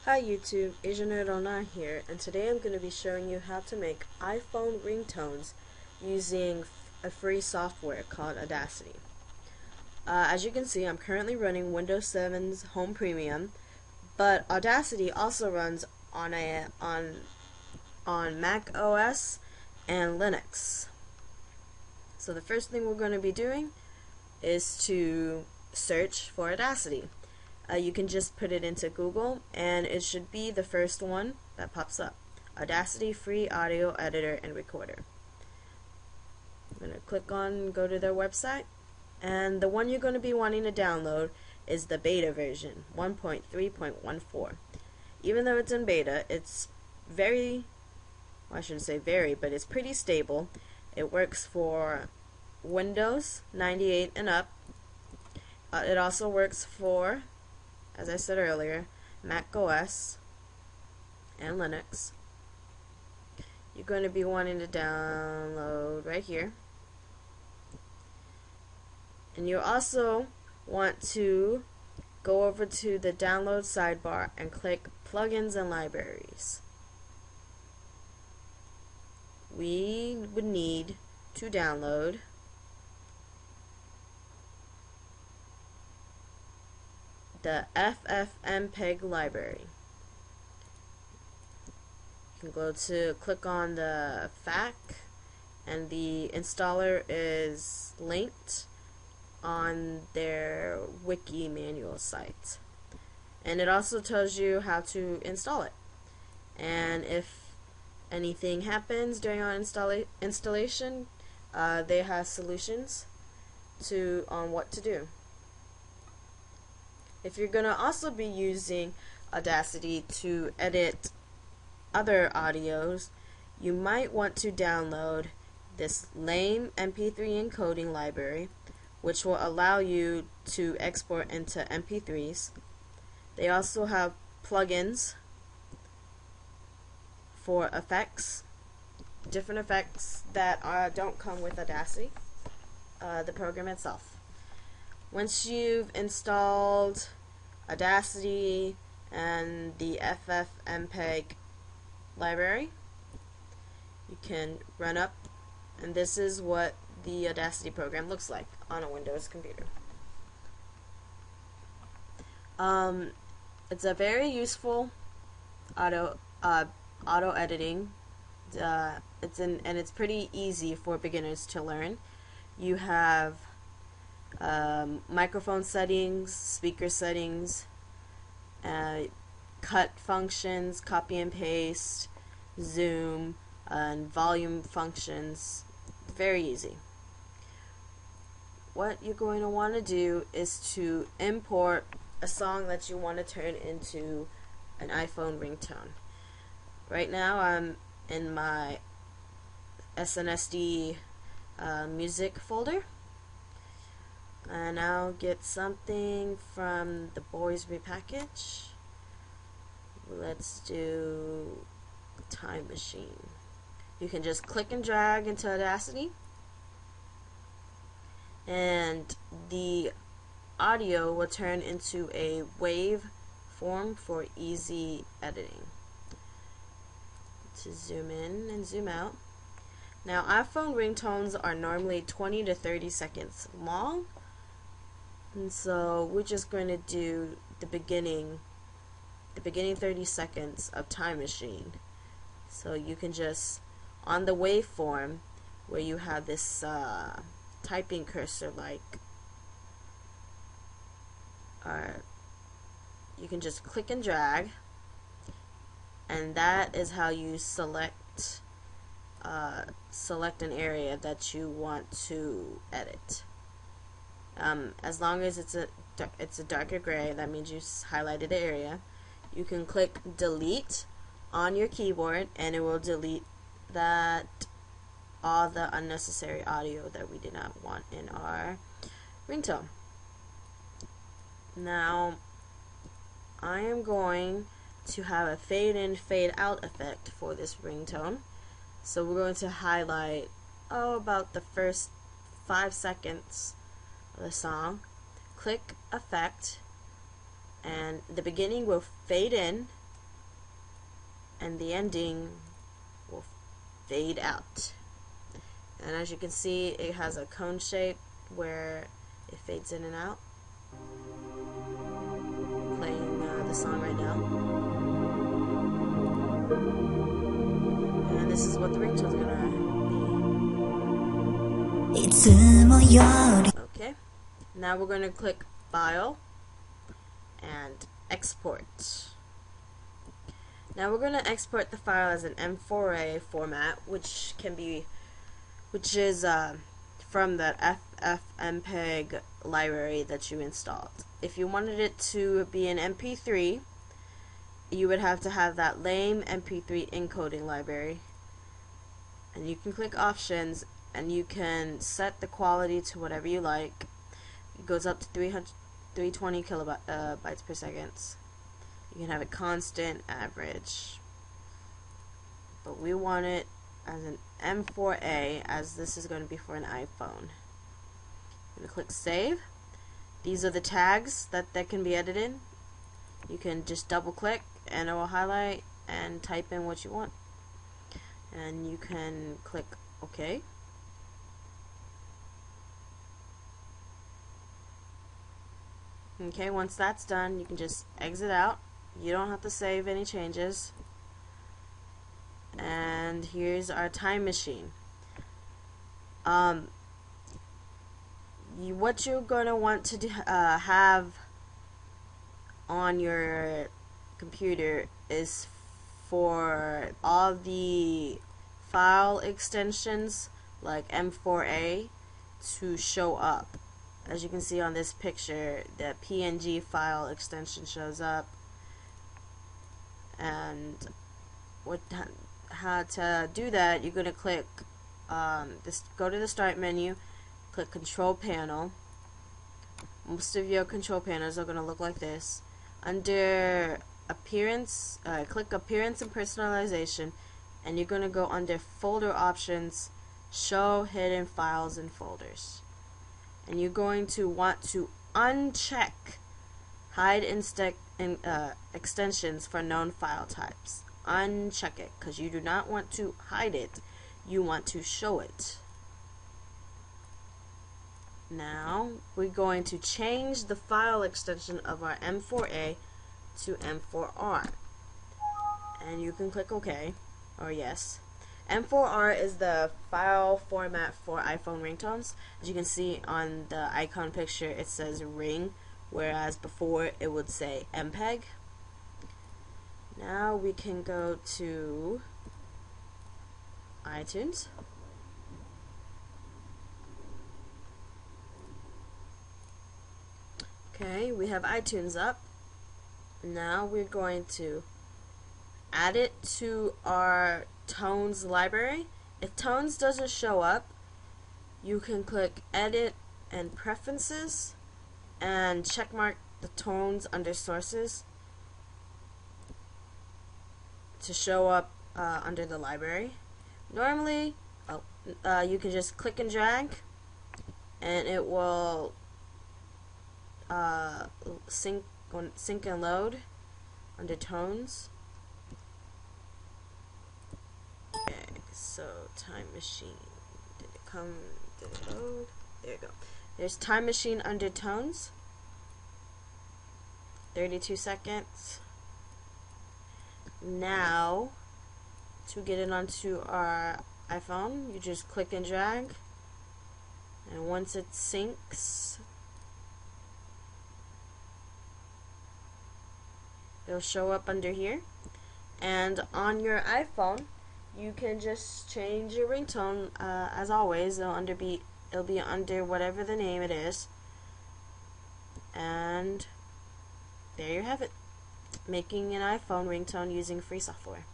Hi YouTube, AsianNerd09 here, and today I'm going to be showing you how to make iPhone ringtones using a free software called Audacity. As you can see, I'm currently running Windows 7's Home Premium, but Audacity also runs on Mac OS and Linux. So the first thing we're going to be doing is to search for Audacity. You can just put it into Google and it should be the first one that pops up. Audacity free audio editor and recorder. I'm going to click on go to their website, and the one you're going to be wanting to download is the beta version 1.3.14. Even though it's in beta, it's very, well, I shouldn't say very, but it's pretty stable. It works for Windows 98 and up. It also works for, as I said earlier, Mac OS and Linux. You're going to be wanting to download right here. And you also want to go over to the download sidebar and click plugins and libraries. We would need to download the FFmpeg library. You can go to click on the FAQ, and the installer is linked on their wiki manual site, and it also tells you how to install it, and if anything happens during our installation, they have solutions on what to do. If you're going to also be using Audacity to edit other audios, you might want to download this lame MP3 encoding library, which will allow you to export into MP3s. They also have plugins for effects, different effects that don't come with Audacity, the program itself. Once you've installed Audacity and the FFmpeg library, you can run up, and this is what the Audacity program looks like on a Windows computer. It's a very useful auto editing. It's pretty easy for beginners to learn. You have microphone settings, speaker settings, cut functions, copy and paste, zoom, and volume functions. Very easy. What you're going to want to do is to import a song that you want to turn into an iPhone ringtone. Right now I'm in my SNSD music folder, and I'll get something from the Boys repackage. Let's do Time Machine. You can just click and drag into Audacity, and the audio will turn into a wave form for easy editing. To zoom in and zoom out. Now, iPhone ringtones are normally 20 to 30 seconds long, and so we're just going to do the beginning 30 seconds of Time Machine. So you can just, on the waveform where you have this typing cursor, you can just click and drag, and that is how you select an area that you want to edit. As long as it's a darker gray, that means you highlighted the area. You can click delete on your keyboard, and it will delete all the unnecessary audio that we did not want in our ringtone. Now, I am going to have a fade in, fade out effect for this ringtone. So we're going to highlight about the first 5 seconds of the song. Click effect, and the beginning will fade in, and the ending will fade out. And as you can see, it has a cone shape where it fades in and out. Playing the song right now. And this is what the ringtone's gonna be. Okay. Now we're gonna click File and Export. Now we're gonna export the file as an M4A format, which is from the FFmpeg library that you installed. If you wanted it to be an MP3, you would have to have that lame MP3 encoding library. And you can click Options, and you can set the quality to whatever you like. It goes up to 320 kilobytes per second. You can have it constant, average. But we want it as an M4A, as this is going to be for an iPhone. I'm going to click Save. These are the tags that can be edited. You can just double click and it will highlight and type in what you want. And you can click OK. Okay, once that's done, you can just exit out. You don't have to save any changes. And here's our time machine. What you're going to want to have on your computer is for all the file extensions like M4A to show up. As you can see on this picture, the PNG file extension shows up. And how to do that, you're going to click go to the Start menu, click Control Panel. Most of your control panels are going to look like this. Under Appearance, click Appearance and Personalization, and you're going to go under Folder Options, Show Hidden Files and Folders. And you're going to want to uncheck Hide extensions for known file types. Uncheck it, because you do not want to hide it, you want to show it. Now we're going to change the file extension of our M4A to M4R, and you can click OK or yes. M4R is the file format for iPhone ringtones. As you can see on the icon picture, it says ring, whereas before it would say MPEG. Now we can go to iTunes. Okay, we have iTunes up. Now we're going to add it to our Tones library. If Tones doesn't show up, you can click Edit and Preferences and checkmark the Tones under Sources to show up under the library. Normally, you can just click and drag, and it will sync and load under Tones. Okay, so Time Machine. Did it come? Did it load? There you go. There's Time Machine under Tones. 32 seconds. Now, to get it onto our iPhone, you just click and drag, and once it syncs, it'll show up under here. And on your iPhone, you can just change your ringtone. As always, it'll be under whatever the name it is. And there you have it. Making an iPhone ringtone using free software.